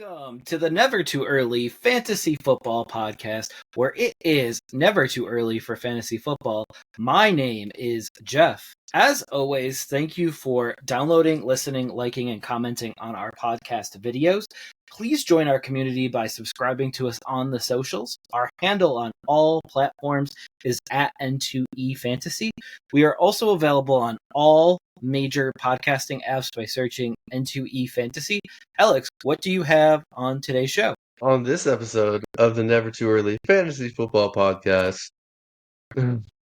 Welcome to the Never Too Early Fantasy Football Podcast, where it is never too early for fantasy football. My name is Jeff. As always, thank you for downloading, listening, liking, and commenting on our podcast videos. Please join our community by subscribing to us on the socials. Our handle on all platforms is at N2E Fantasy. We are also available on all major podcasting apps by searching N2E Fantasy. Alex, what do you have on today's show? On this episode of the Never Too Early Fantasy Football Podcast,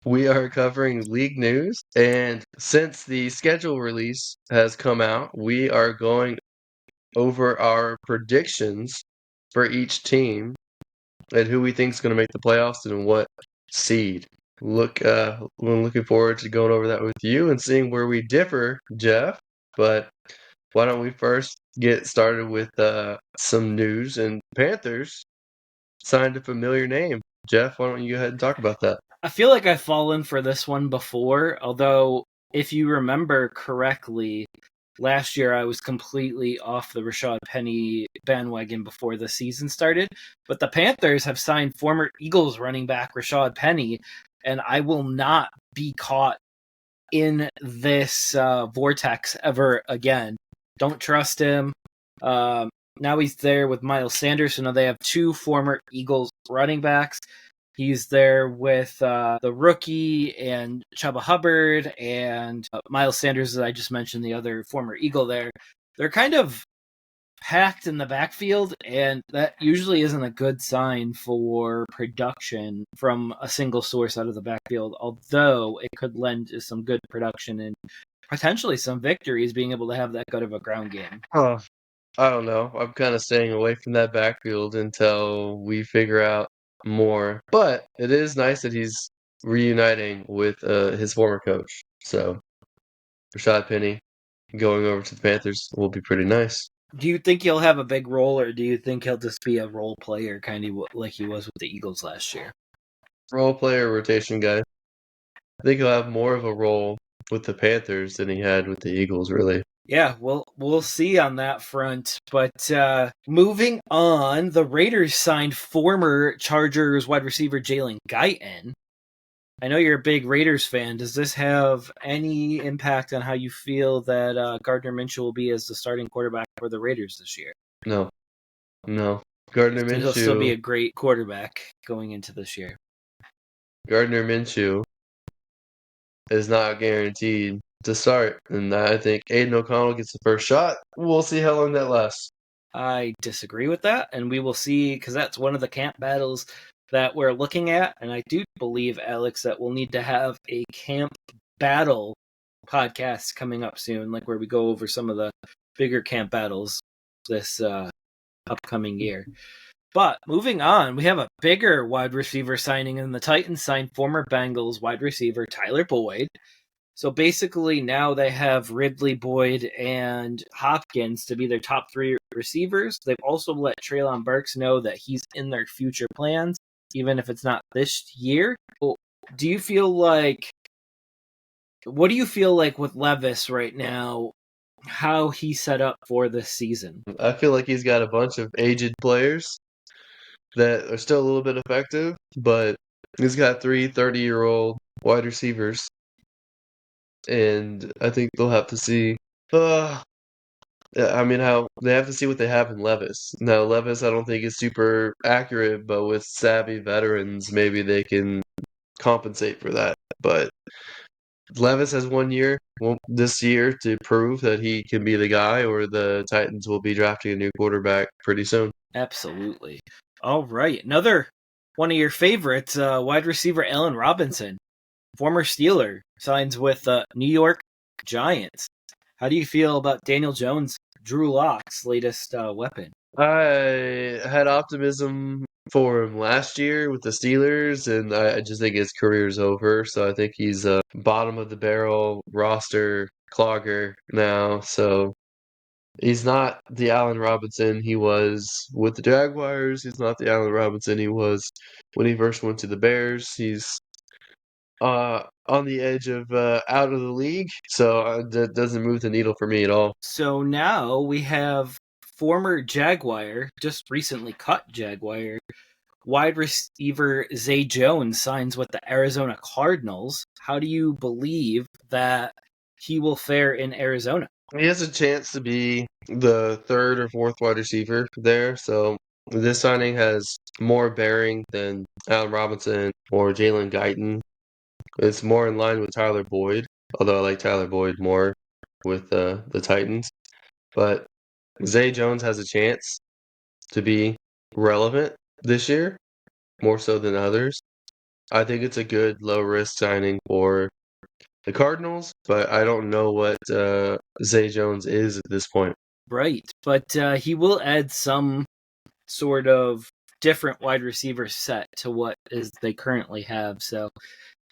we are covering league news. And since the schedule release has come out, we are going over our predictions for each team and who we think is going to make the playoffs and what seed. We're looking forward to going over that with you and seeing where we differ, Jeff. But why don't we first get started with some news? And Panthers signed a familiar name. Jeff, why don't you go ahead and talk about that? I feel like I've fallen for this one before, although if you remember correctly, last year I was completely off the Rashad Penny bandwagon before the season started. But the Panthers have signed former Eagles running back Rashad Penny, and I will not be caught in this vortex ever again. Don't trust him. Now he's there with Miles Sanders, so now they have two former Eagles running backs. He's there with the rookie and Chuba Hubbard and Miles Sanders, as I just mentioned, the other former Eagle there. They're kind of packed in the backfield, and that usually isn't a good sign for production from a single source out of the backfield, although it could lend to some good production and potentially some victories being able to have that good of a ground game. Huh. I don't know. I'm kind of staying away from that backfield until we figure out more. But it is nice that he's reuniting with his former coach. So Rashad Penny going over to the Panthers will be pretty nice. Do you think he'll have a big role, or do you think he'll just be a role player, kind of like he was with the Eagles last year? Role player, rotation guy. I think he'll have more of a role with the Panthers than he had with the Eagles, really. Yeah, we'll see on that front. But moving on, the Raiders signed former Chargers wide receiver Jalen Guyton. I know you're a big Raiders fan. Does this have any impact on how you feel that Gardner Minshew will be as the starting quarterback for the Raiders this year? No, no. Gardner So he'll still be Minshew. a great quarterback going into this year. Gardner Minshew is not guaranteed to start, and I think Aiden O'Connell gets the first shot. We'll see how long that lasts. I disagree with that, and we will see, because that's one of the camp battles that we're looking at. And I do believe, Alex, that we'll need to have a camp battle podcast coming up soon, like where we go over some of the bigger camp battles this upcoming year. But moving on, we have a bigger wide receiver signing, and the Titans signed former Bengals wide receiver Tyler Boyd. So basically, now they have Ridley, Boyd, and Hopkins to be their top three receivers. They've also let Treylon Burks know that he's in their future plans, even if it's not this year. Do you feel like, what do you feel like with Levis right now, how he's set up for this season? I feel like he's got a bunch of aged players that are still a little bit effective, but he's got 30-year-old wide receivers, and I think they'll have to see. How they have to see what they have in Levis. Now, Levis, I don't think is super accurate, but with savvy veterans, maybe they can compensate for that. But Levis has 1 year this year to prove that he can be the guy, or the Titans will be drafting a new quarterback pretty soon. Absolutely. All right. Another one of your favorites, wide receiver Allen Robinson, former Steeler, signs with the New York Giants. How do you feel about Daniel Jones, Drew Lock's latest weapon? I had optimism for him last year with the Steelers, and I just think his career is over. So I think he's a bottom of the barrel roster clogger now. So he's not the Allen Robinson he was with the Jaguars. He's not the Allen Robinson he was when he first went to the Bears. He's on the edge of out of the league, so that doesn't move the needle for me at all. So now we have former Jaguar, just recently cut Jaguar, wide receiver Zay Jones signs with the Arizona Cardinals. How do you believe that he will fare in Arizona? He has a chance to be the third or fourth wide receiver there, so this signing has more bearing than Allen Robinson or Jalen Guyton. It's more in line with Tyler Boyd, although I like Tyler Boyd more with the Titans. But Zay Jones has a chance to be relevant this year, more so than others. I think it's a good low risk signing for the Cardinals, but I don't know what Zay Jones is at this point. Right, but he will add some sort of different wide receiver set to what is they currently have, so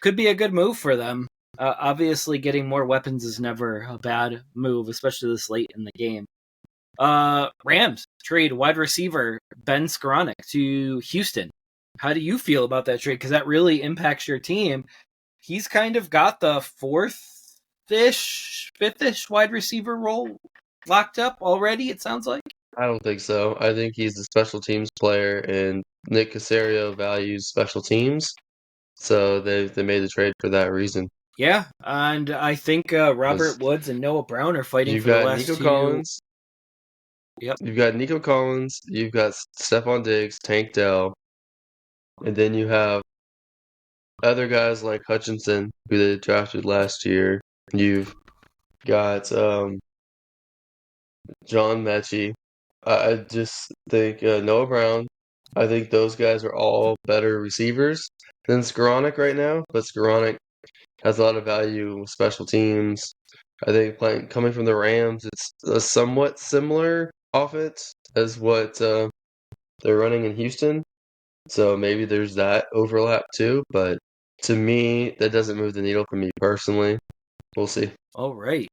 could be a good move for them. Obviously, getting more weapons is never a bad move, especially this late in the game. Rams trade wide receiver Ben Skoranek to Houston. How do you feel about that trade? Because that really impacts your team. He's kind of got the fourth-ish, fifth-ish wide receiver role locked up already, it sounds like. I don't think so. I think he's a special teams player, and Nick Caserio values special teams, so they made the trade for that reason. Yeah, and I think Robert Woods and Noah Brown are fighting for the last Nico two. Collins. Yep. You've got Nico Collins. You've got Stephon Diggs, Tank Dell, and then you have other guys like Hutchinson, who they drafted last year. You've got John Mechie. I just think Noah Brown. I think those guys are all better receivers than Skoranek right now, but Skoranek has a lot of value with special teams. I think coming from the Rams, it's a somewhat similar offense as what they're running in Houston. So maybe there's that overlap too, but to me, that doesn't move the needle for me personally. We'll see. All right.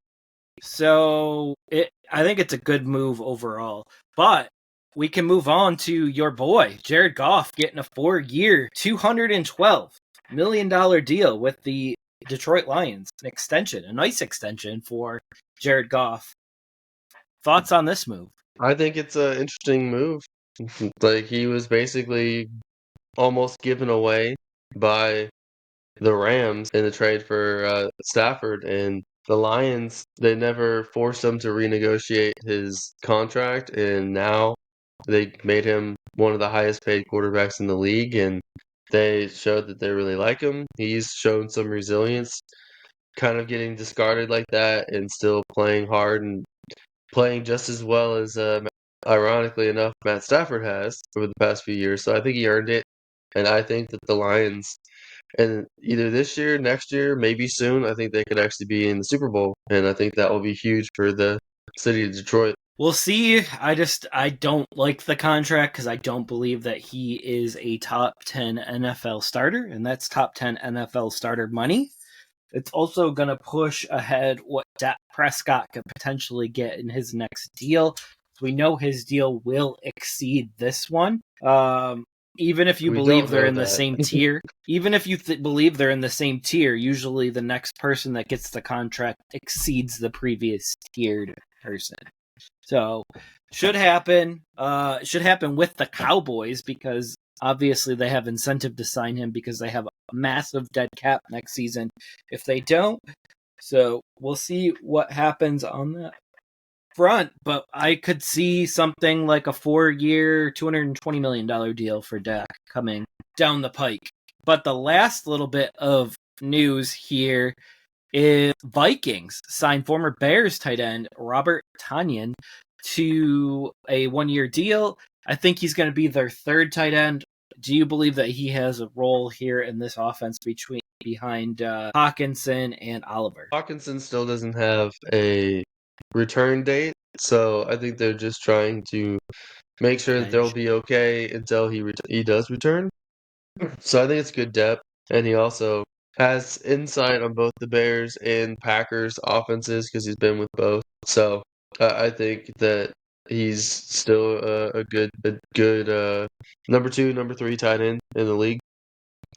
So I think it's a good move overall, but we can move on to your boy, Jared Goff, getting a 4-year, $212 million deal with the Detroit Lions. An extension, a nice extension for Jared Goff. Thoughts on this move? I think it's an interesting move. Like, he was basically almost given away by the Rams in the trade for Stafford, and the Lions, they never forced him to renegotiate his contract, and now they made him one of the highest paid quarterbacks in the league, and they showed that they really like him. He's shown some resilience, kind of getting discarded like that and still playing hard and playing just as well as, ironically enough, Matt Stafford has over the past few years. So I think he earned it, and I think that the Lions, and either this year, next year, maybe soon, I think they could actually be in the Super Bowl, and I think that will be huge for the city of Detroit. We'll see. I don't like the contract because I don't believe that he is a top 10 NFL starter, and that's top 10 NFL starter money. It's also going to push ahead what Dak Prescott could potentially get in his next deal. We know his deal will exceed this one. Even if you believe they're in the same tier, even if you believe they're in the same tier, usually the next person that gets the contract exceeds the previous tiered person. So, should happen. Should happen with the Cowboys because obviously they have incentive to sign him because they have a massive dead cap next season if they don't. So we'll see what happens on that front. But I could see something like a 4-year, $220 million deal for Dak coming down the pike. But the last little bit of news here is Vikings signed former Bears tight end Robert Tonyan to a 1-year deal. I think he's going to be their third tight end. Do you believe that he has a role here in this offense behind Hockenson and Oliver? Hockenson still doesn't have a return date, so I think they're just trying to make sure that they'll be okay until he does return. So I think it's good depth, and he also has insight on both the Bears and Packers offenses because he's been with both. So I think that he's still a good number 2, number 3 tight end in the league.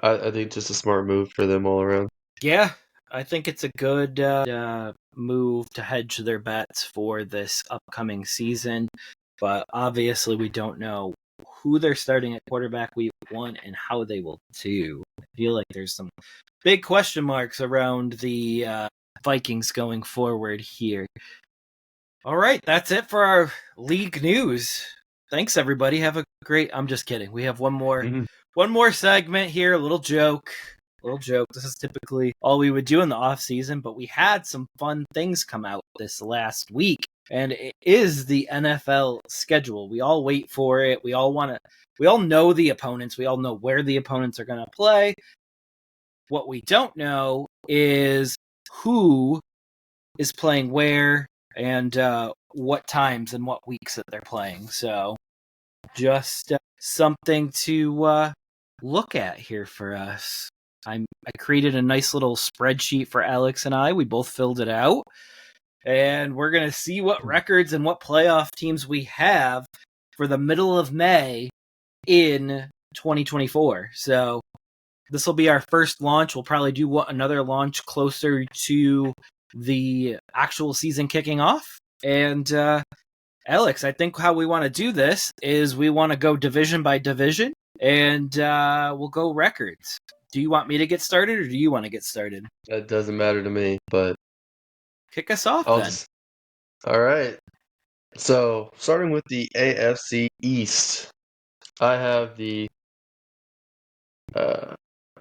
I think just a smart move for them all around. Yeah, I think it's a good move to hedge their bets for this upcoming season. but obviously we don't know who they're starting at quarterback week 1 and how they will do. I feel like there's some big question marks around the Vikings going forward here. All right, that's it for our league news. Thanks, everybody. Have a great... I'm just kidding. We have one more segment here, a little joke. This is typically all we would do in the off season, but we had some fun things come out this last week, and it is the NFL schedule. We all wait for it. We all know the opponents. We all know where the opponents are going to play. What we don't know is who is playing where and what times and what weeks that they're playing. So just something to look at here for us. I created a nice little spreadsheet for Alex and I. We both filled it out. And we're going to see what records and what playoff teams we have for the middle of May in 2024. So this will be our first launch. We'll probably do another launch closer to the actual season kicking off. And Alex, I think how we want to do this is we want to go division by division, and we'll go records. Do you want me to get started, or do you want to get started? That doesn't matter to me, but kick us off then. All right. So, starting with the AFC East, I have the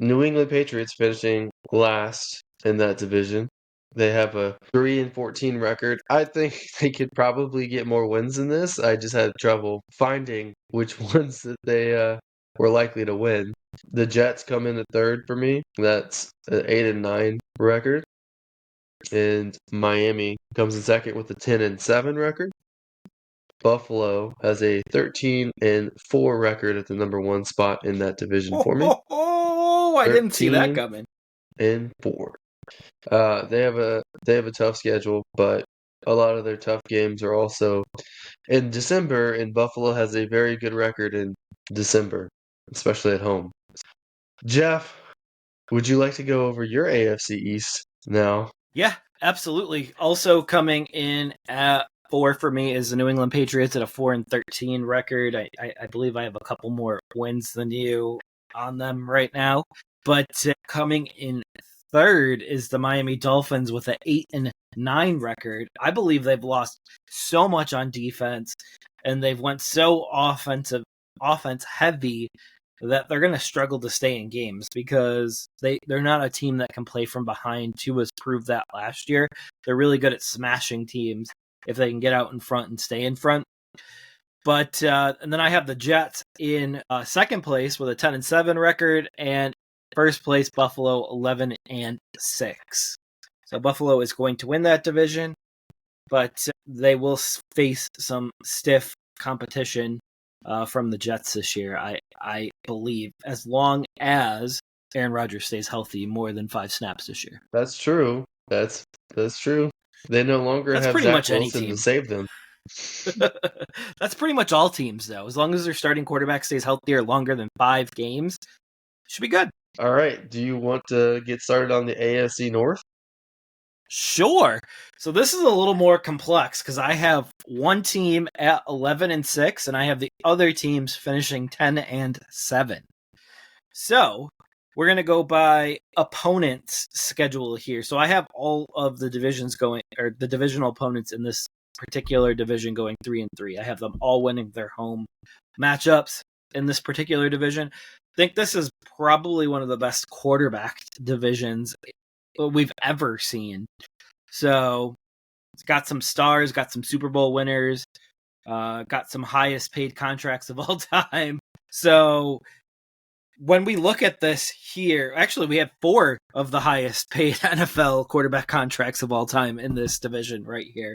New England Patriots finishing last in that division. They have a 3-14 record. I think they could probably get more wins than this. I just had trouble finding which ones that they were likely to win. The Jets come in at third for me. That's an 8-9 record. And Miami comes in second with a 10-7 record. Buffalo has a 13-4 record at the number 1 spot in that division for me. Oh, I didn't see that coming. 4. They have a tough schedule, but a lot of their tough games are also in December, and Buffalo has a very good record in December, especially at home. Jeff, would you like to go over your AFC East now? Yeah, absolutely. Also coming in at 4 for me is the New England Patriots at a 4-13 record. I believe I have a couple more wins than you on them right now. But coming in third is the Miami Dolphins with an 8-9 record. I believe they've lost so much on defense, and they've went so offense heavy that they're going to struggle to stay in games because they're not a team that can play from behind. Tua's proved that last year. They're really good at smashing teams if they can get out in front and stay in front. But and then I have the Jets in second place with a 10-7 record, and first place Buffalo 11-6. So Buffalo is going to win that division, but they will face some stiff competition from the Jets this year, I believe, as long as Aaron Rodgers stays healthy more than 5 snaps this year. That's true. That's true. They no longer have Zach Wilson to save them. That's pretty much all teams, though. As long as their starting quarterback stays healthier longer than 5 games, should be good. All right. Do you want to get started on the AFC North? Sure. So this is a little more complex because I have one team at 11-6, and I have the other teams finishing 10-7. So we're going to go by opponents' schedule here. So I have all of the divisions going, or the divisional opponents in this particular division going 3-3. I have them all winning their home matchups in this particular division. I think this is probably one of the best quarterback divisions we've ever seen. So it's got some stars, got some Super Bowl winners, got some highest paid contracts of all time. So when we look at this here, actually we have 4 of the highest paid NFL quarterback contracts of all time in this division right here.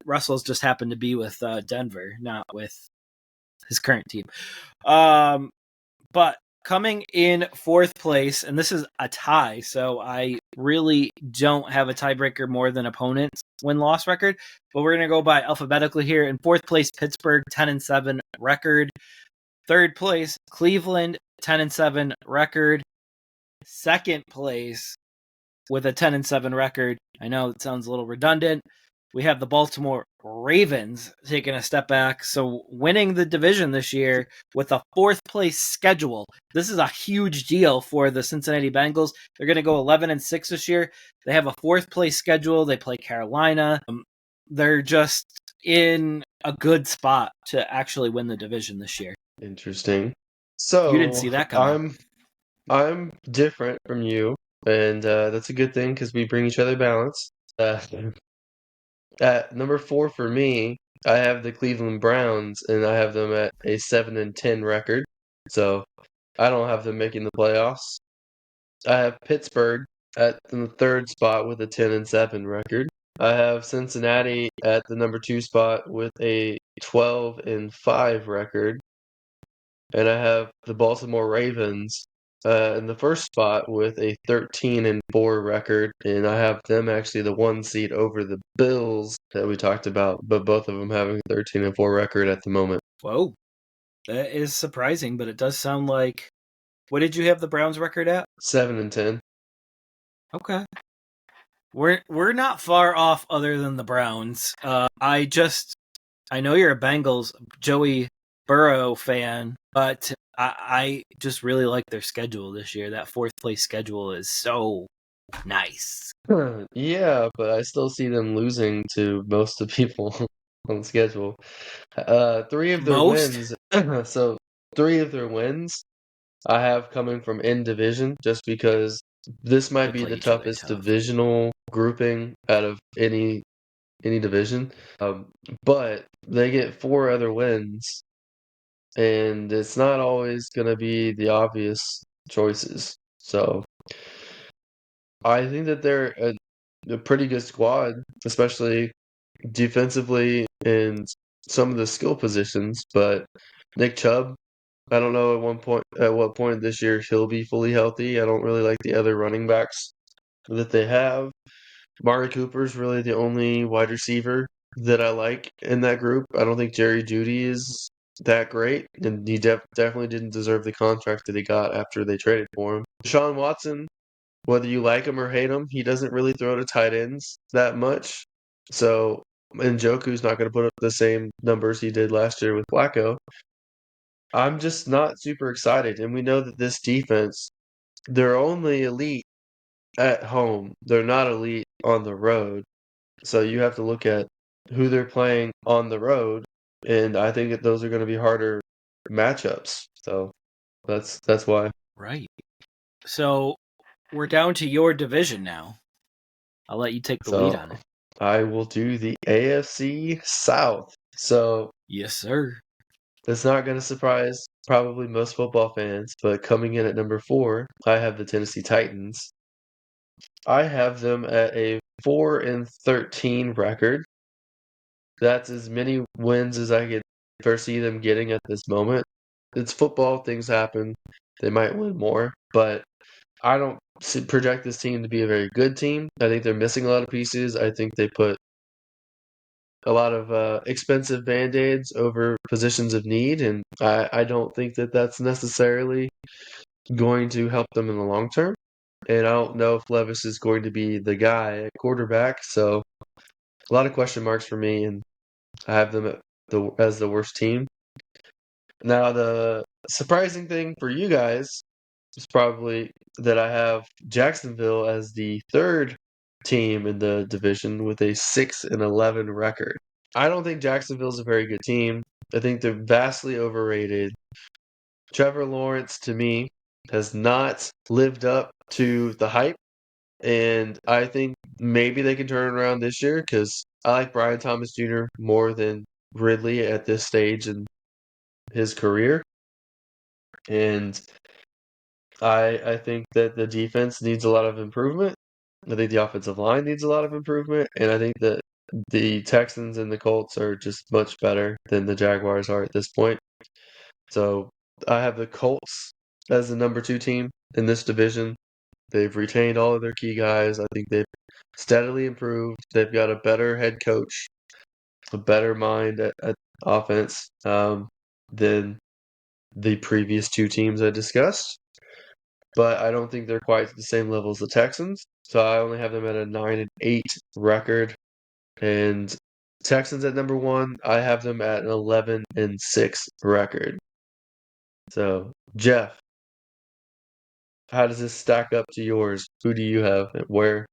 Russell's just happened to be with Denver, not with his current team. But coming in 4th place, and this is a tie, so I really don't have a tiebreaker more than opponents' win-loss record, but we're going to go by alphabetically here. In 4th place, Pittsburgh, 10-7 record. 3rd place, Cleveland, 10-7 record. 2nd place with a 10-7 record. I know it sounds a little redundant, we have the Baltimore Ravens taking a step back. So winning the division this year with a fourth place schedule. This is a huge deal for the Cincinnati Bengals. They're going to go 11-6 this year. They have a fourth place schedule. They play Carolina. They're just in a good spot to actually win the division this year. Interesting. You didn't So see that coming. I'm different from you, and that's a good thing because we bring each other balance. At number 4 for me, I have the Cleveland Browns, and I have them at a 7-10 record. So I don't have them making the playoffs. I have Pittsburgh at the third spot with a 10-7 record. I have Cincinnati at the number 2 spot with a 12-5 record. And I have the Baltimore Ravens in the first spot with a 13-4 record, and I have them actually the 1 seed over the Bills that we talked about, but both of them having a 13-4 record at the moment. Whoa, that is surprising, but it does sound like. What did you have the Browns record at? 7-10. Okay. We're not far off other than the Browns. I know you're a Bengals Joey Burrow fan, but I just really like their schedule this year. That fourth place schedule is so nice. Yeah, but I still see them losing to most of the people on the schedule. Three of their Most? wins, so 3 of their wins I have coming from in division, just because this They might be play the each other toughest tough. divisional grouping out of any division. But they get 4 other wins, and it's not always going to be the obvious choices. So I think that they're a pretty good squad, especially defensively and some of the skill positions. But Nick Chubb, I don't know at what point this year he'll be fully healthy. I don't really like the other running backs that they have. Mari Cooper's really the only wide receiver that I like in that group. I don't think Jerry Jeudy is that great, and he definitely didn't deserve the contract that he got after they traded for him. Deshaun Watson, whether you like him or hate him, he doesn't really throw to tight ends that much. So Njoku's not going to put up the same numbers he did last year with Flacco. I'm just not super excited, and we know that this defense, they're only elite at home. They're not elite on the road. So you have to look at who they're playing on the road, and I think that those are going to be harder matchups. So that's why. Right. So we're down to your division now. I'll let you take the lead So on it. I will do the AFC South. So Yes, sir. it's not going to surprise probably most football fans, but coming in at number 4, I have the Tennessee Titans. I have them at a 4-13 record. That's as many wins as I could foresee them getting at this moment. It's football, things happen. They might win more, but I don't project this team to be a very good team. I think they're missing a lot of pieces. I think they put a lot of expensive band-aids over positions of need, and I don't think that that's necessarily going to help them in the long term. And I don't know if Levis is going to be the guy at quarterback, so a lot of question marks for me, and I have them as the worst team. Now, the surprising thing for you guys is probably that I have Jacksonville as the third team in the division with a 6-11 record. I don't think Jacksonville's a very good team. I think they're vastly overrated. Trevor Lawrence, to me, has not lived up to the hype, and I think maybe they can turn it around this year because I like Brian Thomas Jr. more than Ridley at this stage in his career. And I think that the defense needs a lot of improvement. I think the offensive line needs a lot of improvement, and I think that the Texans and the Colts are just much better than the Jaguars are at this point. So I have the Colts as the number 2 team in this division. They've retained all of their key guys. I think they've steadily improved. They've got a better head coach, a better mind at offense than the previous 2 teams I discussed. But I don't think they're quite at the same level as the Texans. So I only have them at a 9-8 record. And Texans at number 1, I have them at an 11-6 record. So, Jeff, how does this stack up to yours? Who do you have and where?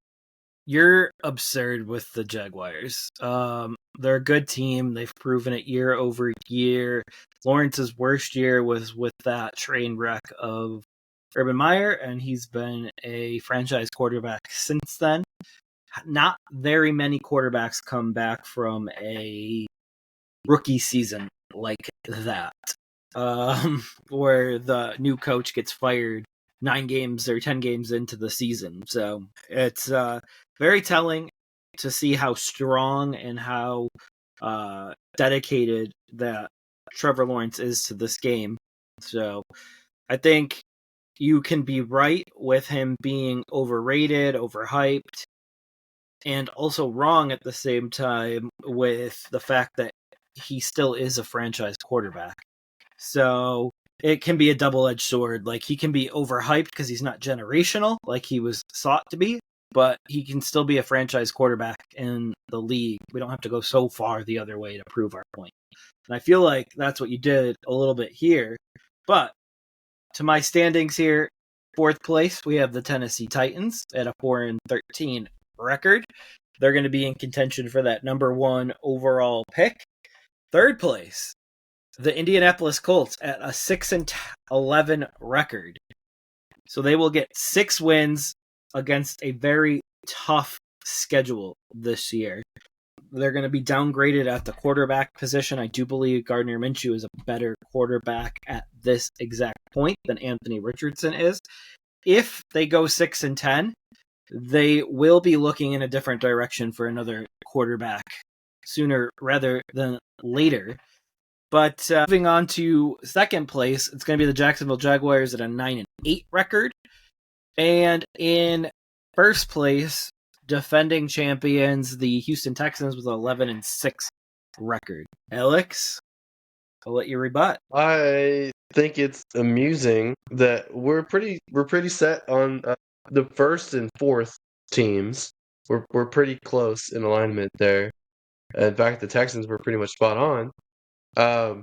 You're absurd with the Jaguars. They're a good team. They've proven it year over year. Lawrence's worst year was with that train wreck of Urban Meyer, and he's been a franchise quarterback since then. Not very many quarterbacks come back from a rookie season like that, where the new coach gets fired 9 games or 10 games into the season. So it's very telling to see how strong and how dedicated that Trevor Lawrence is to this game. So I think you can be right with him being overrated, overhyped, and also wrong at the same time with the fact that he still is a franchise quarterback. So it can be a double-edged sword. Like, he can be overhyped because he's not generational like he was thought to be, but he can still be a franchise quarterback in the league. We don't have to go so far the other way to prove our point. And I feel like that's what you did a little bit here. But to my standings here, 4th place, we have the Tennessee Titans at a 4-13 record. They're going to be in contention for that number 1 overall pick. 3rd place, the Indianapolis Colts at a 6-11 record. So they will get 6 wins against a very tough schedule this year. They're going to be downgraded at the quarterback position. I do believe Gardner Minshew is a better quarterback at this exact point than Anthony Richardson is. If they go 6-10, they will be looking in a different direction for another quarterback sooner rather than later. But moving on to 2nd place, it's going to be the Jacksonville Jaguars at a 9-8 record. And in 1st place, defending champions, the Houston Texans with an 11-6 record. Alex, I'll let you rebut. I think it's amusing that we're pretty set on the 1st and 4th teams. We're pretty close in alignment there. In fact, the Texans were pretty much spot on.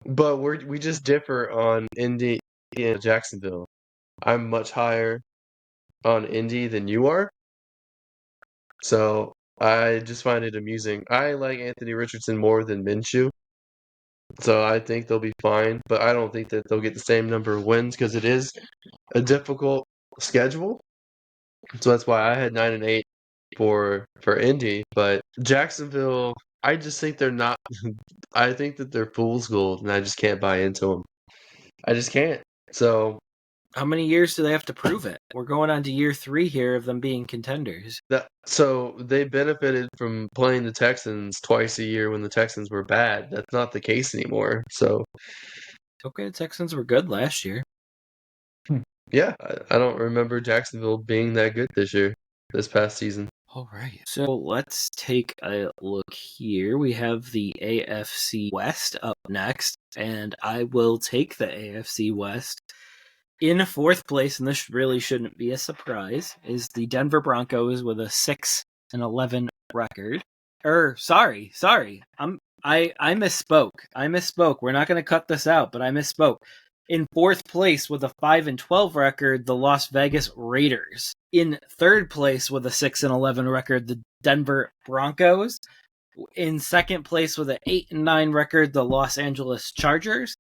But we just differ on Indy and Jacksonville. I'm much higher on Indy than you are. So I just find it amusing. I like Anthony Richardson more than Minshew. So I think they'll be fine, but I don't think that they'll get the same number of wins because it is a difficult schedule. So that's why I had 9-8 for Indy, but Jacksonville, I just think they're not. I think that they're fool's gold, and I just can't buy into them. I just can't. So how many years do they have to prove it? We're going on to year 3 here of them being contenders. So they benefited from playing the Texans twice a year when the Texans were bad. That's not the case anymore. So okay, the Texans were good last year. Yeah, I don't remember Jacksonville being that good this past season. All right, so let's take a look here. We have the AFC West up next, and I will take the AFC West. In 4th place, and this really shouldn't be a surprise, is the Denver Broncos with a 6-11 record. Sorry. I misspoke. We're not going to cut this out, but I misspoke. In 4th place with a 5-12 record, the Las Vegas Raiders. In 3rd place with a 6-11 record, the Denver Broncos. In 2nd place with an 8-9 record, the Los Angeles Chargers.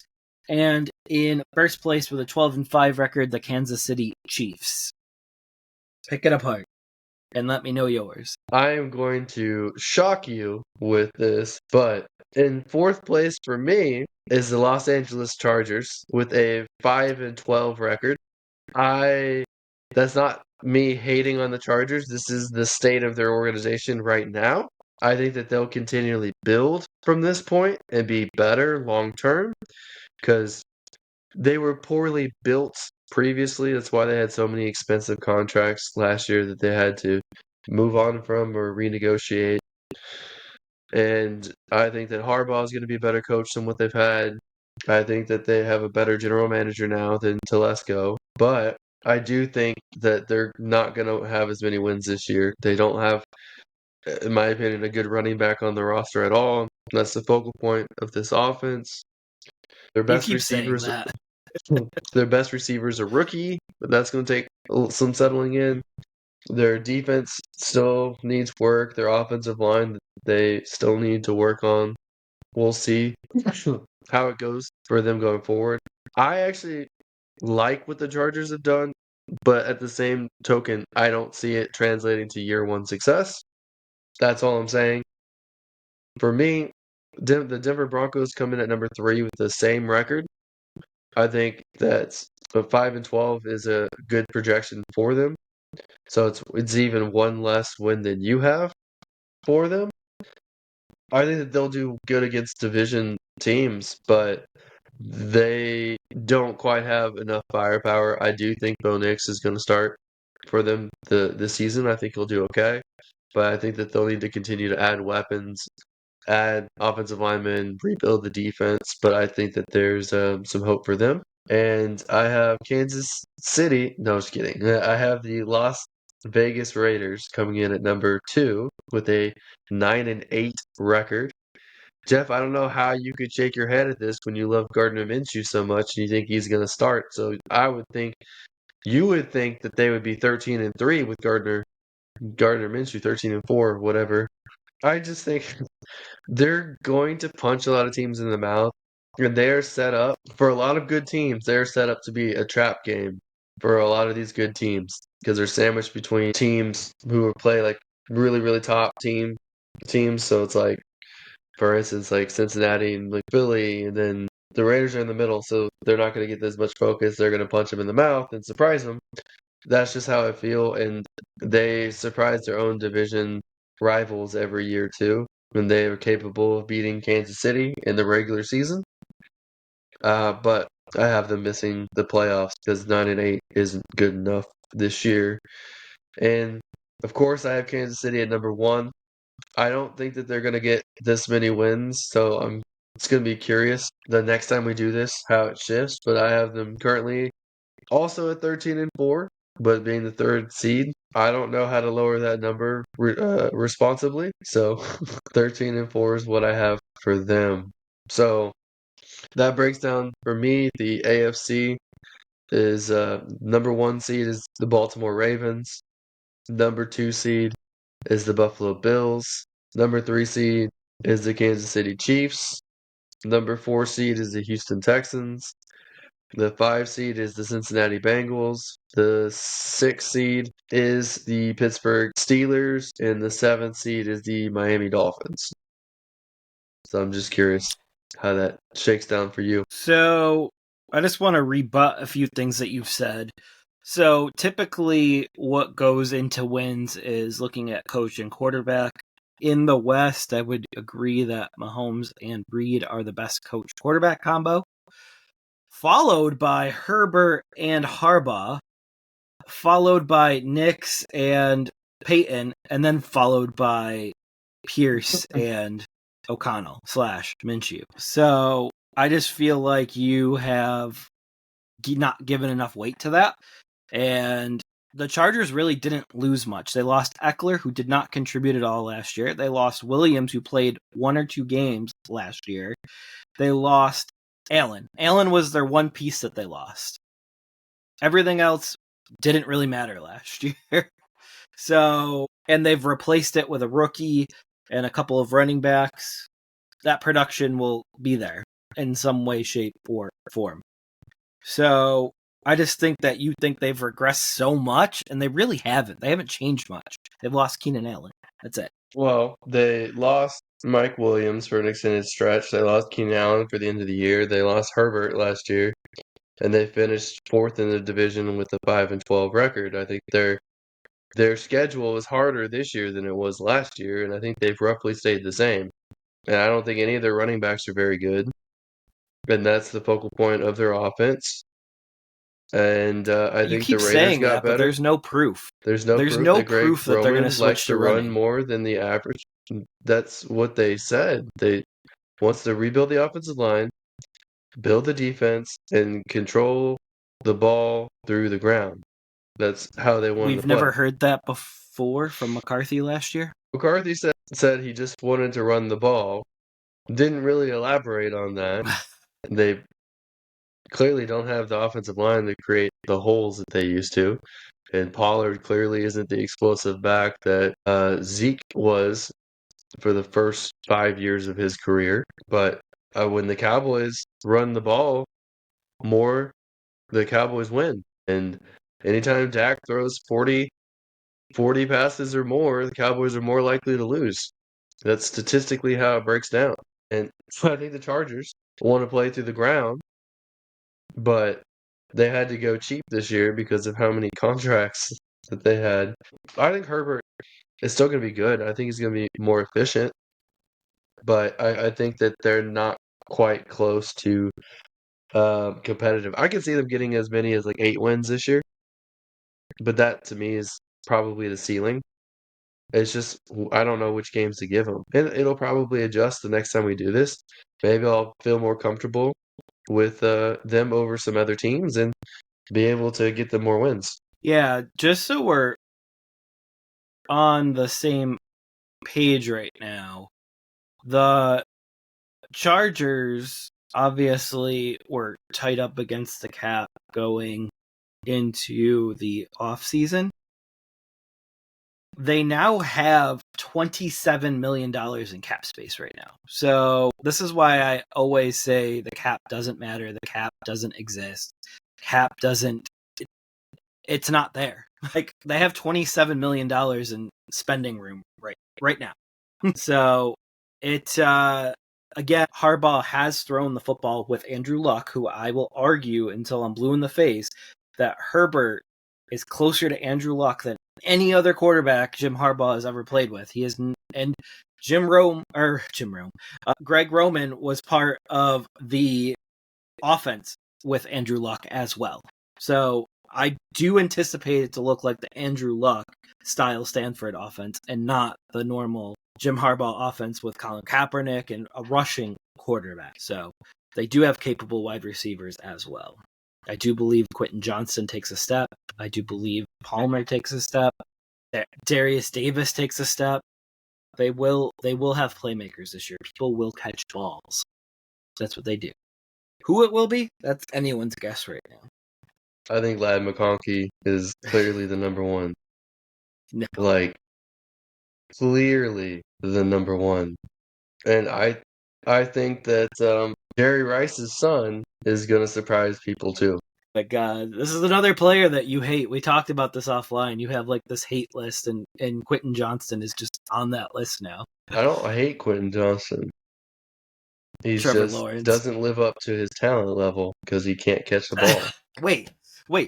And in 1st place with a 12-5 record, the Kansas City Chiefs. Pick it apart and let me know yours. I am going to shock you with this, but in 4th place for me is the Los Angeles Chargers with a 5-12 record. That's not me hating on the Chargers. This is the state of their organization right now. I think that they'll continually build from this point and be better long term because they were poorly built previously. That's why they had so many expensive contracts last year that they had to move on from or renegotiate. And I think that Harbaugh is going to be a better coach than what they've had. I think that they have a better general manager now than Telesco. But I do think that they're not going to have as many wins this year. They don't have in my opinion, a good running back on the roster at all. That's the focal point of this offense. Their You best keep saying receivers, that. their best receivers are rookie, but that's going to take some settling in. Their defense still needs work. Their offensive line, they still need to work on. We'll see how it goes for them going forward. I actually like what the Chargers have done, but at the same token, I don't see it translating to year one success. That's all I'm saying. For me, the Denver Broncos come in at number 3 with the same record. I think that 5-12 is a good projection for them. So it's even one less win than you have for them. I think that they'll do good against division teams, but they don't quite have enough firepower. I do think Bo Nix is going to start for them the season. I think he'll do okay, but I think that they'll need to continue to add weapons, add offensive linemen, rebuild the defense. But I think that there's some hope for them. And I have Kansas City. No, just kidding. I have the Las Vegas Raiders coming in at number 2 with a 9-8 record. Jeff, I don't know how you could shake your head at this when you love Gardner Minshew so much and you think he's going to start. So you would think that they would be 13-3 with Gardner Minshew 13-4, whatever. I just think they're going to punch a lot of teams in the mouth, and they are set up for a lot of good teams. They're set up to be a trap game for a lot of these good teams because they're sandwiched between teams who play like really, really top teams. So it's like, for instance, like Cincinnati and like Philly, and then the Raiders are in the middle, so they're not going to get as much focus. They're going to punch them in the mouth and surprise them. That's just how I feel, and they surprise their own division rivals every year too, when they are capable of beating Kansas City in the regular season. But I have them missing the playoffs because 9-8 isn't good enough this year. And of course, I have Kansas City at number 1. I don't think that they're going to get this many wins, so it's going to be curious the next time we do this how it shifts. But I have them currently also at 13-4, but being the 3rd seed, I don't know how to lower that number responsibly. So 13-4 is what I have for them. So that breaks down for me. The AFC is number 1 seed is the Baltimore Ravens. Number 2 seed is the Buffalo Bills. Number 3 seed is the Kansas City Chiefs. Number 4 seed is the Houston Texans. The 5 seed is the Cincinnati Bengals. The 6 seed is the Pittsburgh Steelers. And the 7th seed is the Miami Dolphins. So I'm just curious how that shakes down for you. So I just want to rebut a few things that you've said. So typically what goes into wins is looking at coach and quarterback. In the West, I would agree that Mahomes and Reed are the best coach quarterback combo, followed by Herbert and Harbaugh, followed by Nix and Peyton, and then followed by Pierce and O'Connell / Minshew. So I just feel like you have not given enough weight to that. And the Chargers really didn't lose much. They lost Eckler, who did not contribute at all last year. They lost Williams, who played 1 or 2 games last year. They lost Allen. Allen was their one piece that they lost. Everything else didn't really matter last year. So, and they've replaced it with a rookie and a couple of running backs. That production will be there in some way, shape, or form. So I just think that you think they've regressed so much, and they really haven't. They haven't changed much. They've lost Keenan Allen. That's it. Well, they lost Mike Williams for an extended stretch. They lost Keenan Allen for the end of the year. They lost Herbert last year, and they finished 4th in the division with a 5-12 record. I think their schedule is harder this year than it was last year, and I think they've roughly stayed the same. And I don't think any of their running backs are very good, and that's the focal point of their offense. And I You think keep the Raiders saying got that, but better. there's no proof. There's no There's proof no that Greg proof that they're going to Roman likes switch to to run running. more than the average. That's what they said. They wants to rebuild the offensive line, build the defense, and control the ball through the ground. That's how they wanted to We've play. never heard that before from McCarthy last year. McCarthy said he just wanted to run the ball. Didn't really elaborate on that. They clearly don't have the offensive line to create the holes that they used to. And Pollard clearly isn't the explosive back that Zeke was for the first 5 years of his career. But when the Cowboys run the ball more, the Cowboys win. And anytime Dak throws 40 passes or more, the Cowboys are more likely to lose. That's statistically how it breaks down. And I think the Chargers want to play through the ground, but they had to go cheap this year because of how many contracts that they had. I think Herbert is still going to be good. I think he's going to be more efficient, but I think that they're not quite close to competitive. I can see them getting as many as like 8 wins this year, but that to me is probably the ceiling. It's just I don't know which games to give them, and it'll probably adjust the next time we do this. Maybe I'll feel more comfortable with them over some other teams and be able to get them more wins. Yeah, just so we're on the same page right now, the Chargers obviously were tight up against the cap going into the offseason. They now have $27 million in cap space right now. So this is why I always say the cap doesn't matter. The cap doesn't exist. Cap doesn't, it's not there. Like they have $27 million in spending room right now. So it, again, Harbaugh has thrown the football with Andrew Luck, who I will argue until I'm blue in the face that Herbert is closer to Andrew Luck than any other quarterback Jim Harbaugh has ever played with. He is, and Greg Roman was part of the offense with Andrew Luck as well. So I do anticipate it to look like the Andrew Luck style Stanford offense and not the normal Jim Harbaugh offense with Colin Kaepernick and a rushing quarterback. So they do have capable wide receivers as well. I do believe Quentin Johnston takes a step. I do believe Palmer takes a step. Darius Davis takes a step. They will have playmakers this year. People will catch balls. That's what they do. Who it will be, that's anyone's guess right now. I think Ladd McConkey is clearly the number one. No. Like, clearly the number one. And I think that Jerry Rice's son is going to surprise people too. But God, this is another player that you hate. We talked about this offline. You have like this hate list, and Quentin Johnston is just on that list now. I hate Quentin Johnston. He Trevor just Lawrence doesn't live up to his talent level because he can't catch the ball. Wait.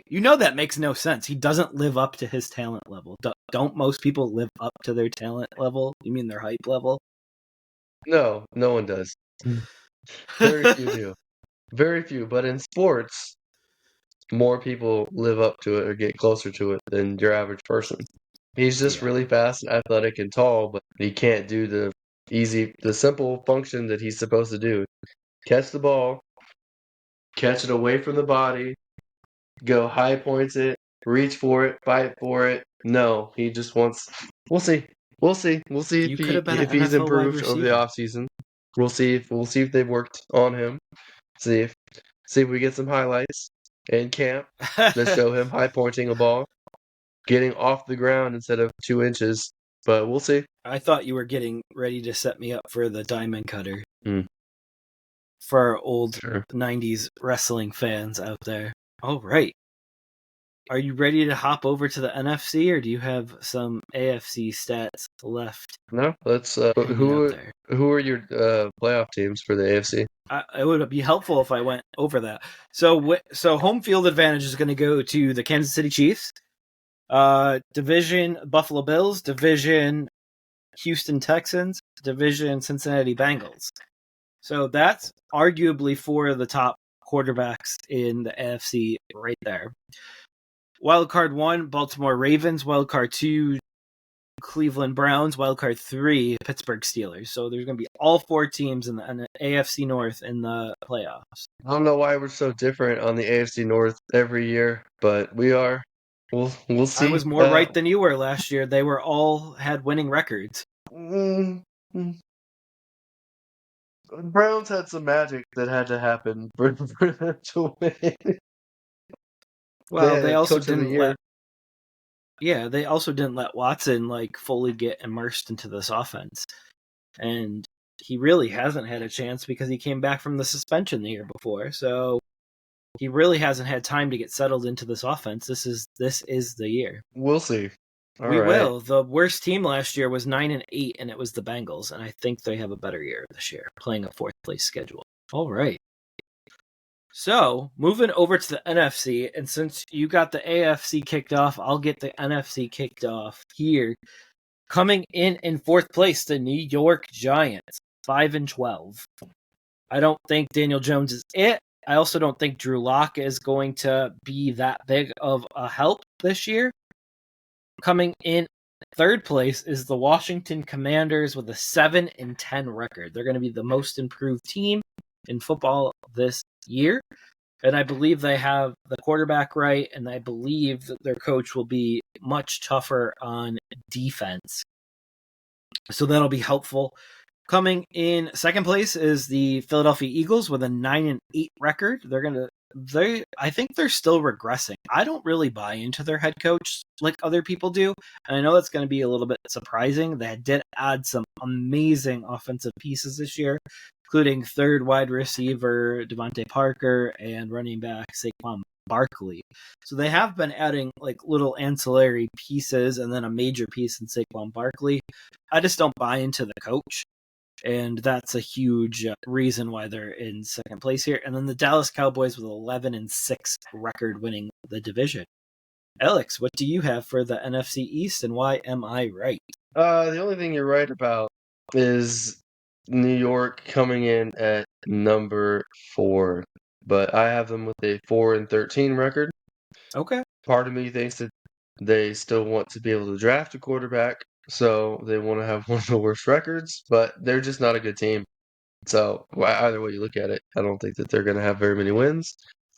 You know that makes no sense. He doesn't live up to his talent level. Don't most people live up to their talent level? You mean their hype level? No one does. Very few do. Very few. But in sports, more people live up to it or get closer to it than your average person. He's just really fast and athletic and tall, but he can't do the simple function that he's supposed to do. Catch the ball, catch it away from the body, go high points it, reach for it, fight for it. No, he just wants. We'll see. We'll see You could have been if an he's NFL wide improved over the receiver. offseason. We'll see if they've worked on him. See if we get some highlights in camp that show him high pointing a ball, getting off the ground instead of 2 inches. But we'll see. I thought you were getting ready to set me up for the diamond cutter. Hmm. For our old 90s wrestling fans out there. All right. Are you ready to hop over to the NFC, or do you have some AFC stats left? No, let's. Who are your playoff teams for the AFC? It would be helpful if I went over that. So home field advantage is going to go to the Kansas City Chiefs. Division Buffalo Bills. Division Houston Texans. Division Cincinnati Bengals. So that's arguably 4 of the top quarterbacks in the AFC right there. Wildcard 1, Baltimore Ravens. Wildcard 2, Cleveland Browns. Wildcard 3, Pittsburgh Steelers. So there's going to be all 4 teams in the AFC North in the playoffs. I don't know why we're so different on the AFC North every year, but we are. We'll see. I was more right than you were last year. They were all had winning records. Mm, mm. Browns had some magic that had to happen for them to win. They Well, they had also coach of the didn't year. let they also didn't let Watson like fully get immersed into this offense. And he really hasn't had a chance because he came back from the suspension the year before. So he really hasn't had time to get settled into this offense. This is the year. We'll see. All We right. will. The worst team last year was 9-8, and it was the Bengals. And I think they have a better year this year, playing a fourth place schedule. All right. So moving over to the NFC, and since you got the AFC kicked off, I'll get the NFC kicked off here. Coming in fourth place, the New York Giants, 5-12. I don't think Daniel Jones is it. I also don't think Drew Lock is going to be that big of a help this year. Coming in third place is the Washington Commanders with a 7-10 record. They're going to be the most improved team in football this year. And I believe they have the quarterback right, and I believe that their coach will be much tougher on defense. So that'll be helpful. Coming in second place is the Philadelphia Eagles with a 9-8 record. I think they're still regressing. I don't really buy into their head coach like other people do. And I know that's going to be a little bit surprising. They did add some amazing offensive pieces this year, including third wide receiver Devontae Parker and running back Saquon Barkley. So they have been adding like little ancillary pieces and then a major piece in Saquon Barkley. I just don't buy into the coach. And that's a huge reason why they're in second place here. And then the Dallas Cowboys with 11-6 record winning the division. Alex, what do you have for the NFC East, and why am I right? The only thing you're right about is New York coming in at number 4, but I have them with a 4-13 record. Okay. Part of me thinks that they still want to be able to draft a quarterback, so they want to have one of the worst records, but they're just not a good team. So either way you look at it, I don't think that they're going to have very many wins.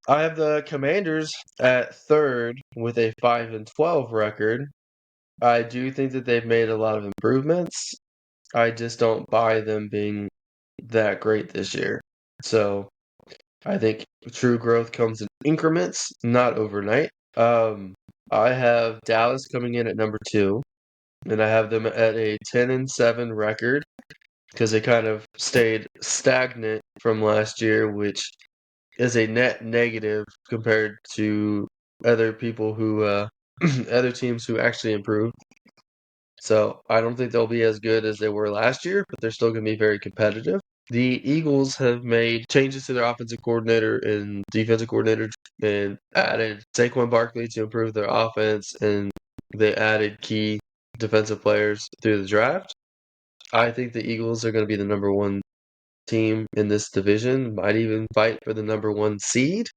I have the Commanders at third with a 5-12 record. I do think that they've made a lot of improvements. I just don't buy them being that great this year. So I think true growth comes in increments, not overnight. I have Dallas coming in at number 2, and I have them at a 10-7 record because they kind of stayed stagnant from last year, which is a net negative compared to other people who other teams who actually improved. So I don't think they'll be as good as they were last year, but they're still going to be very competitive. The Eagles have made changes to their offensive coordinator and defensive coordinator and added Saquon Barkley to improve their offense, and they added key defensive players through the draft. I think the Eagles are going to be the number 1 team in this division, might even fight for the number 1 seed.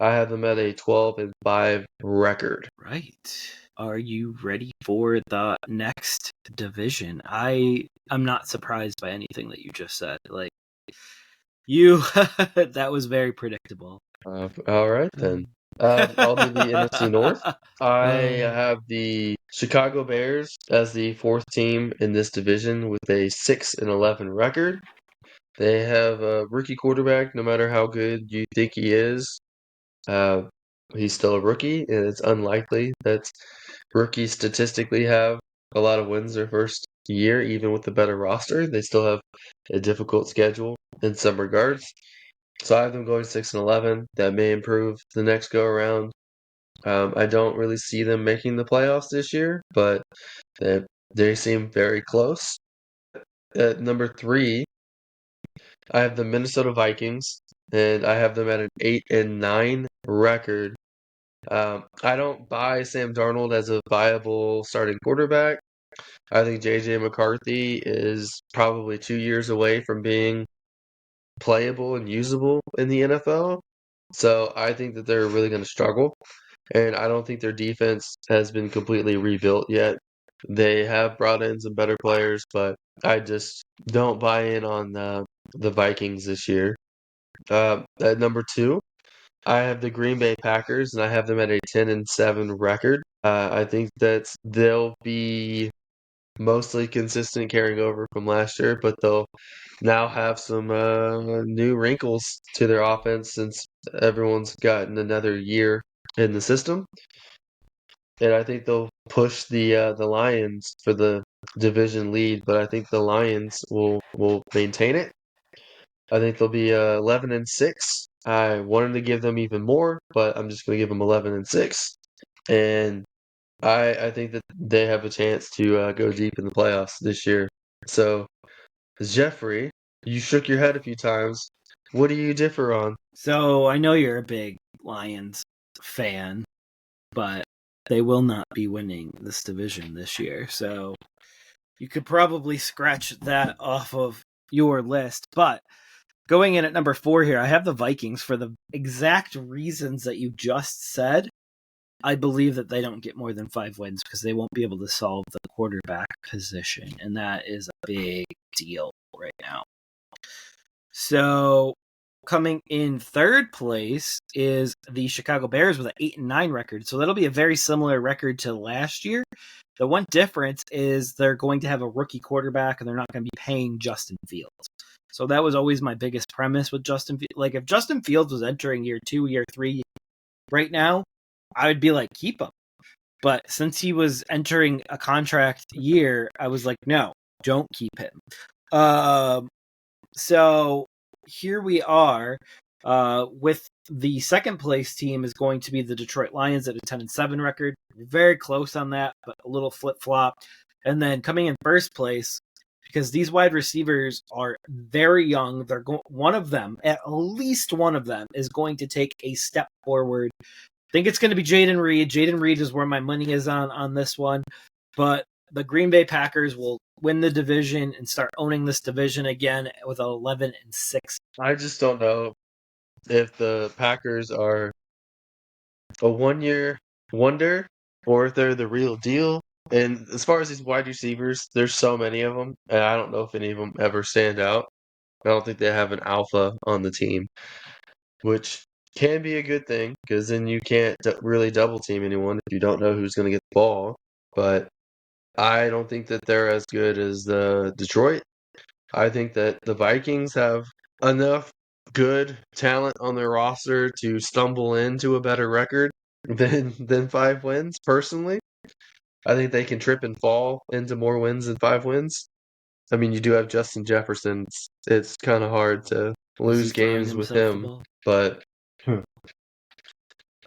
I have them at a 12-5 record. Right. Are you ready for the next division? I'm not surprised by anything that you just said. Like that was very predictable. All right then. I'll do the NFC North. I have the Chicago Bears as the 4th team in this division with a 6-11 record. They have a rookie quarterback. No matter how good you think he is, he's still a rookie, and it's unlikely that rookies statistically have a lot of wins their first year, even with the better roster. They still have a difficult schedule in some regards. So I have them going 6-11. That may improve the next go around. I don't really see them making the playoffs this year, but they seem very close. At number 3, I have the Minnesota Vikings, and I have them at an 8-9 record. I don't buy Sam Darnold as a viable starting quarterback. I think J.J. McCarthy is probably 2 years away from being playable and usable in the NFL. So I think that they're really going to struggle. And I don't think their defense has been completely rebuilt yet. They have brought in some better players, but I just don't buy in on the Vikings this year. At number 2, I have the Green Bay Packers, and I have them at a 10-7 record. I think that they'll be mostly consistent carrying over from last year, but they'll now have some new wrinkles to their offense since everyone's gotten another year in the system. And I think they'll push the Lions for the division lead, but I think the Lions will maintain it. I think they'll be 11-6. I wanted to give them even more, but I'm just going to give them 11-6, and I think that they have a chance to go deep in the playoffs this year. So, Jeffrey, you shook your head a few times. What do you differ on? So I know you're a big Lions fan, but they will not be winning this division this year. So you could probably scratch that off of your list. But going in at number 4 here, I have the Vikings for the exact reasons that you just said. I believe that they don't get more than 5 wins because they won't be able to solve the quarterback position, and that is a big deal right now. So coming in third place is the Chicago Bears with an 8-9 record. So that'll be a very similar record to last year. The one difference is they're going to have a rookie quarterback and they're not going to be paying Justin Fields. So that was always my biggest premise with Justin Fields. Like if Justin Fields was entering year 2, year 3 right now, I would be like, keep him. But since he was entering a contract year, I was like, no, don't keep him. So here we are with the second place team is going to be the Detroit Lions at a 10-7 record. Very close on that, but a little flip-flop. And then coming in first place, because these wide receivers are very young, one of them, at least one of them, is going to take a step forward. I think it's going to be Jayden Reed. Jayden Reed is where my money is on this one. But the Green Bay Packers will win the division and start owning this division again with 11-6. I just don't know if the Packers are a one-year wonder or if they're the real deal. And as far as these wide receivers, there's so many of them, and I don't know if any of them ever stand out. I don't think they have an alpha on the team, which can be a good thing because then you can't really double team anyone if you don't know who's going to get the ball. But I don't think that they're as good as the Detroit. I think that the Vikings have enough good talent on their roster to stumble into a better record than 5 wins, personally. I think they can trip and fall into more wins than 5 wins. I mean, you do have Justin Jefferson. It's kind of hard to lose games with him, but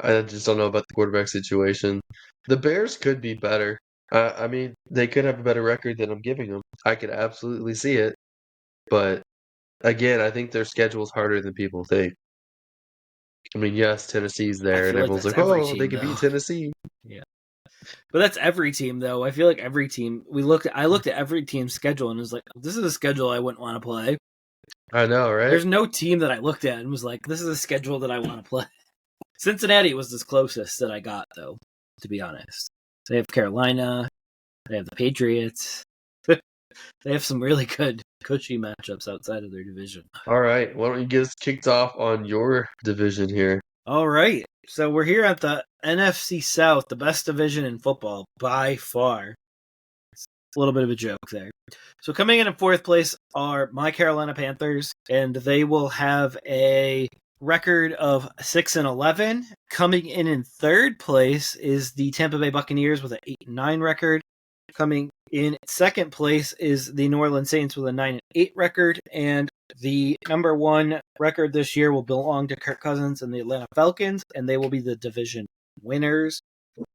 I just don't know about the quarterback situation. The Bears could be better. I mean, they could have a better record than I'm giving them. I could absolutely see it. But again, I think their schedule is harder than people think. I mean, yes, Tennessee's there, and everyone's like, "Oh, they could beat Tennessee." Yeah, but that's every team, though. I feel like every team I looked at every team's schedule and was like, "This is a schedule I wouldn't want to play." I know, right? There's no team that I looked at and was like, "This is a schedule that I want to play." Cincinnati was the closest that I got, though, to be honest. They have Carolina, they have the Patriots. They have some really good, cushy matchups outside of their division. All right, why don't you get us kicked off on your division here? All right, so we're here at the NFC South, the best division in football by far. It's a little bit of a joke there. So coming in fourth place are my Carolina Panthers, and they will have a record of 6-11. Coming in third place is the Tampa Bay Buccaneers with an 8-9 record. Coming in second place is the New Orleans Saints with a 9-8 record, and the number 1 record this year will belong to Kirk Cousins and the Atlanta Falcons, and they will be the division winners.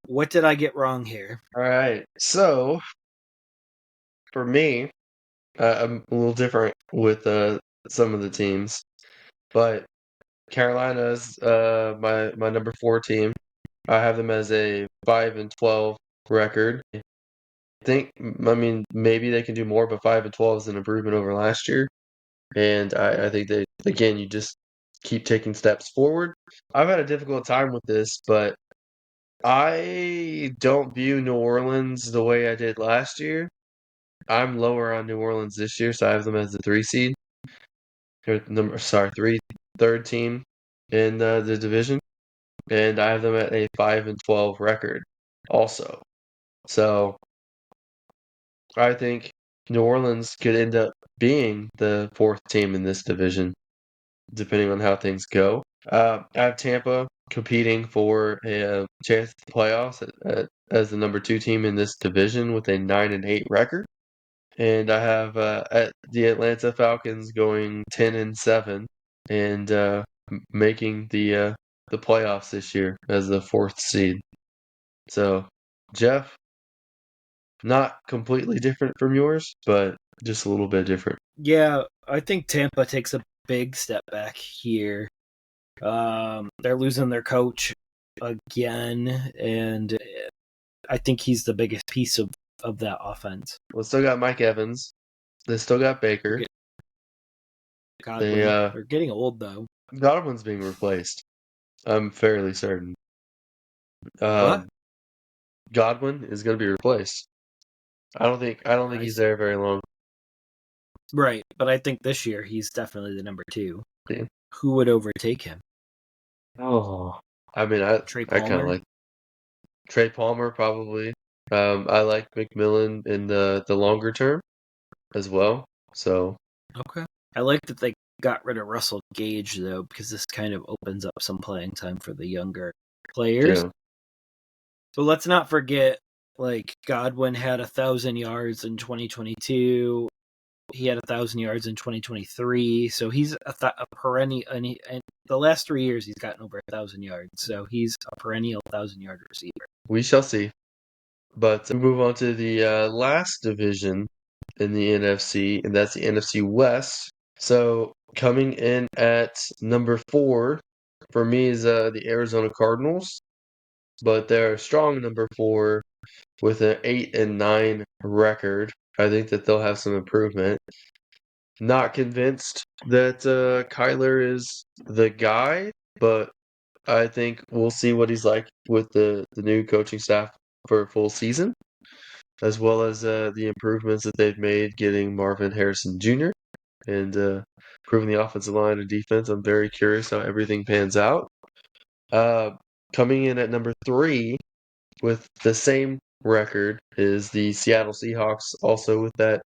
What did I get wrong here? All right, so for me, I'm a little different with some of the teams, but Carolina's my number 4 team. I have them as a 5-12 record. I mean, maybe they can do more, but 5-12 is an improvement over last year. And I think that, again, you just keep taking steps forward. I've had a difficult time with this, but I don't view New Orleans the way I did last year. I'm lower on New Orleans this year, so I have them as the 3 seed. Or third team in the division. And I have them at a 5-12 record also. So I think New Orleans could end up being the fourth team in this division, depending on how things go. I have Tampa competing for a chance at the playoffs as the number 2 team in this division with a 9-8 record. And I have at the Atlanta Falcons going 10-7 and making the playoffs this year as the fourth seed. So, Jeff, not completely different from yours, but just a little bit different. Yeah, I think Tampa takes a big step back here. They're losing their coach again, and I think he's the biggest piece of that offense. Well, still got Mike Evans. They still got Baker. Godwin. They're getting old, though. Godwin's being replaced. I'm fairly certain. What? Godwin is going to be replaced. I don't think he's there very long. Right, but I think this year he's definitely the number 2. Yeah. Who would overtake him? Oh, I mean, I kind of like Trey Palmer probably. I like McMillan in the longer term as well. So okay, I like that they got rid of Russell Gage though, because this kind of opens up some playing time for the younger players. Yeah. But let's not forget, like Godwin had 1,000 yards in 2022. He had 1,000 yards in 2023. So he's a perennial. And the last 3 years, he's gotten over 1,000 yards. So he's a perennial 1,000-yard receiver. We shall see. But we move on to the last division in the NFC, and that's the NFC West. So coming in at number 4 for me is the Arizona Cardinals, but they're a strong number 4 with an 8-9 record. I think that they'll have some improvement. Not convinced that Kyler is the guy, but I think we'll see what he's like with the new coaching staff for a full season, as well as the improvements that they've made getting Marvin Harrison Jr. and improving the offensive line and defense. I'm very curious how everything pans out. Coming in at number 3 with the same record is the Seattle Seahawks, also with that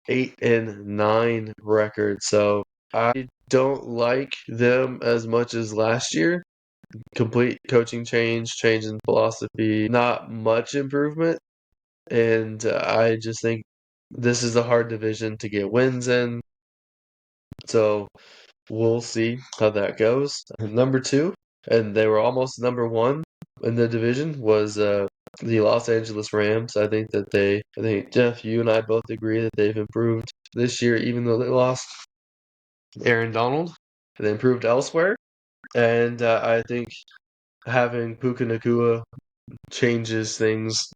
8-9 record. So I don't like them as much as last year. Complete coaching change in philosophy, not much improvement. And I just think this is a hard division to get wins in. So we'll see how that goes. Number 2, and they were almost number 1 in the division, was the Los Angeles Rams. I think Jeff, you and I both agree that they've improved this year, even though they lost Aaron Donald. They improved elsewhere. And I think having Puka Nacua changes things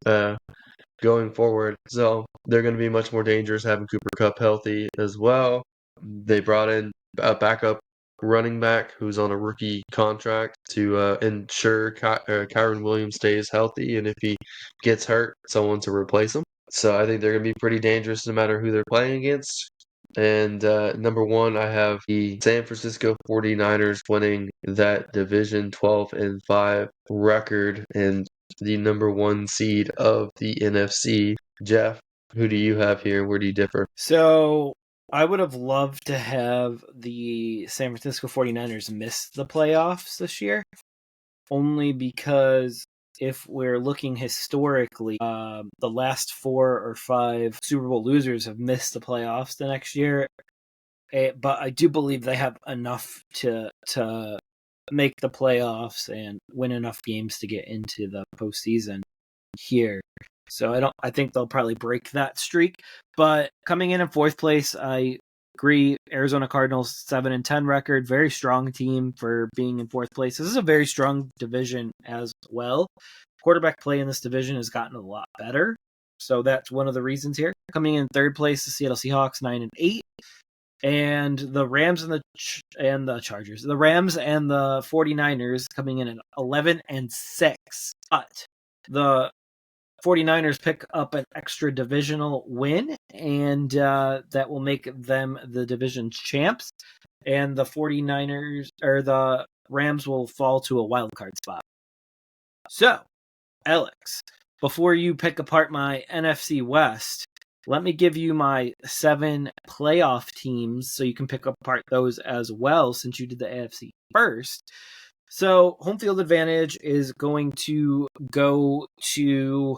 going forward. So they're going to be much more dangerous having Cooper Kupp healthy as well. They brought in a backup running back who's on a rookie contract to ensure Kyren Williams stays healthy, and if he gets hurt, someone to replace him. So I think they're going to be pretty dangerous no matter who they're playing against. And number 1, I have the San Francisco 49ers winning that division 12-5 record and the number 1 seed of the NFC. Jeff, who do you have here? Where do you differ? So I would have loved to have the San Francisco 49ers miss the playoffs this year, only because if we're looking historically, the last 4 or 5 Super Bowl losers have missed the playoffs the next year. But I do believe they have enough to make the playoffs and win enough games to get into the postseason here. So I think they'll probably break that streak. But coming in 4th place, I agree. Arizona Cardinals 7-10 record, very strong team for being in 4th place. This is a very strong division as well. Quarterback play in this division has gotten a lot better, so that's one of the reasons here. Coming in 3rd place, the Seattle Seahawks 9-8, and the Rams and the Chargers, the Rams and the 49ers coming in at 11-6. But the 49ers pick up an extra divisional win, and that will make them the division champs. And the 49ers or the Rams will fall to a wild card spot. So, Alex, before you pick apart my NFC West, let me give you my 7 playoff teams so you can pick apart those as well since you did the AFC first. So home field advantage is going to go to,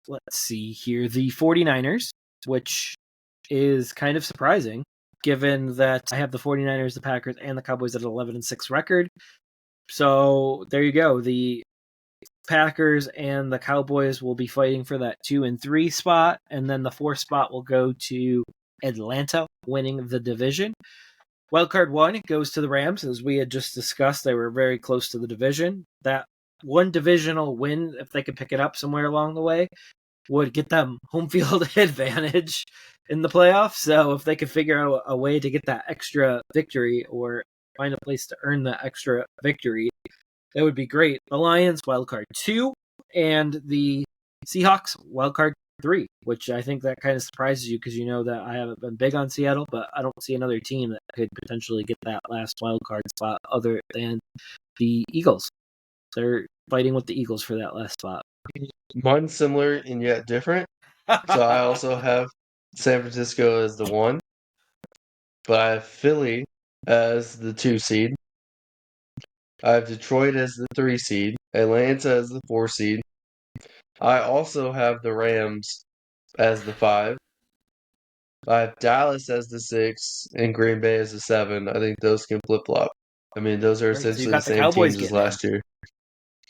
let's see here, the 49ers, which is kind of surprising given that I have the 49ers, the Packers, and the Cowboys at an 11-6 record. So there you go. The Packers and the Cowboys will be fighting for that 2 and 3 spot, and then the 4th spot will go to Atlanta, winning the division. Wildcard 1 goes to the Rams, as we had just discussed. They were very close to the division. That one divisional win, if they could pick it up somewhere along the way, would get them home field advantage in the playoffs. So if they could figure out a way to get that extra victory or find a place to earn that extra victory, that would be great. The Lions, wildcard 2, and the Seahawks, wildcard 3, which I think that kind of surprises you because you know that I haven't been big on Seattle, but I don't see another team that could potentially get that last wildcard spot other than the Eagles. They're fighting with the Eagles for that last spot. Mine's similar and yet different. So I also have San Francisco as the 1, but I have Philly as the 2 seed. I have Detroit as the 3 seed, Atlanta as the 4 seed. I also have the Rams as the 5. I have Dallas as the 6 and Green Bay as the 7. I think those can flip-flop. I mean, those are Right, so you essentially the got the same Cowboys teams as getting in. last year.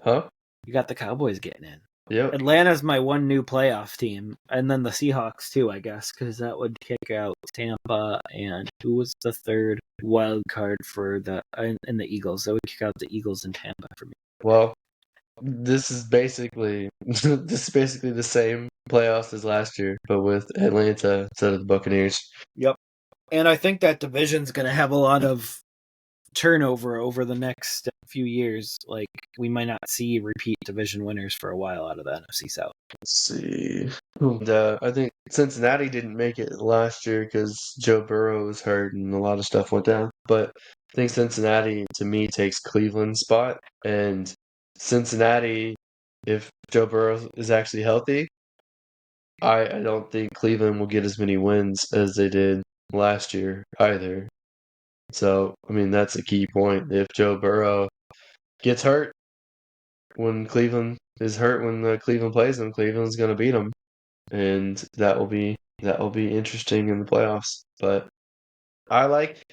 Huh? You got the Cowboys getting in. Yep. Atlanta's my one new playoff team, and then the Seahawks too, I guess, because that would kick out Tampa. And who was the third wild card for the and the Eagles? That would kick out the Eagles and Tampa for me. Well, this is basically the same playoffs as last year, but with Atlanta instead of the Buccaneers. Yep. And I think that division's going to have a lot of turnover over the next few years. Like, we might not see repeat division winners for a while out of the NFC South. Let's see. And, I think Cincinnati didn't make it last year because Joe Burrow was hurt and a lot of stuff went down. But I think Cincinnati, to me, takes Cleveland's spot. And Cincinnati, if Joe Burrow is actually healthy, I don't think Cleveland will get as many wins as they did last year either. So, I mean, that's a key point. If Joe Burrow gets hurt when Cleveland is hurt, when Cleveland plays them, Cleveland's going to beat them, and that will be interesting in the playoffs. But I like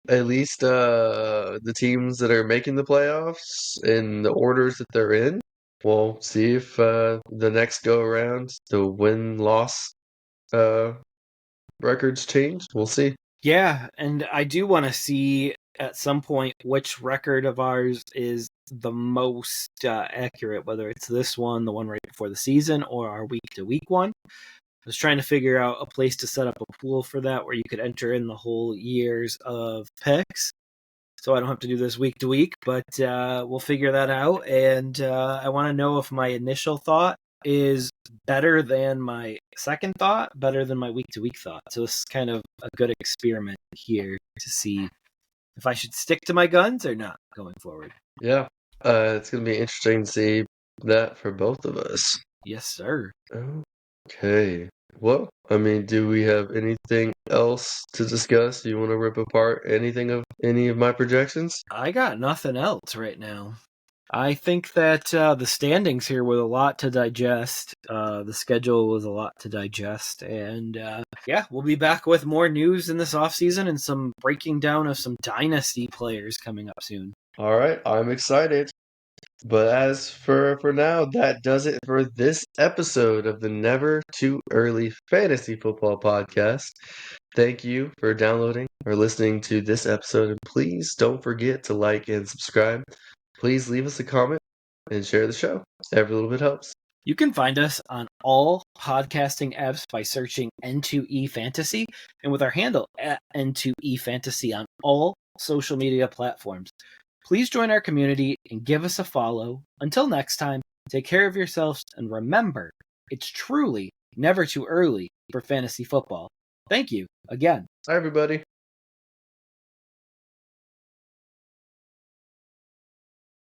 at least the teams that are making the playoffs in the orders that they're in. We'll see if the next go around the win-loss records change. We'll see. Yeah, and I do want to see at some point which record of ours is the most accurate, whether it's this one, the one right before the season, or our week-to-week one. I was trying to figure out a place to set up a pool for that where you could enter in the whole years of picks. So I don't have to do this week to week, but we'll figure that out. And I want to know if my initial thought is better than my second thought, better than my week to week thought. So this is kind of a good experiment here to see if I should stick to my guns or not going forward. Yeah, it's going to be interesting to see that for both of us. Yes, sir. Okay. Well, I mean, do we have anything else to discuss? Do you want to rip apart anything of any of my projections? I got nothing else right now. I think that the standings here were a lot to digest. The schedule was a lot to digest. And yeah, we'll be back with more news in this offseason and some breaking down of some dynasty players coming up soon. All right, I'm excited. But as for now, that does it for this episode of the Never Too Early Fantasy Football Podcast. Thank you for downloading or listening to this episode. And please don't forget to like and subscribe. Please leave us a comment and share the show. Every little bit helps. You can find us on all podcasting apps by searching N2E Fantasy and with our handle at N2E Fantasy on all social media platforms. Please join our community and give us a follow. Until next time, take care of yourselves and remember, it's truly never too early for fantasy football. Thank you again. Hi, everybody.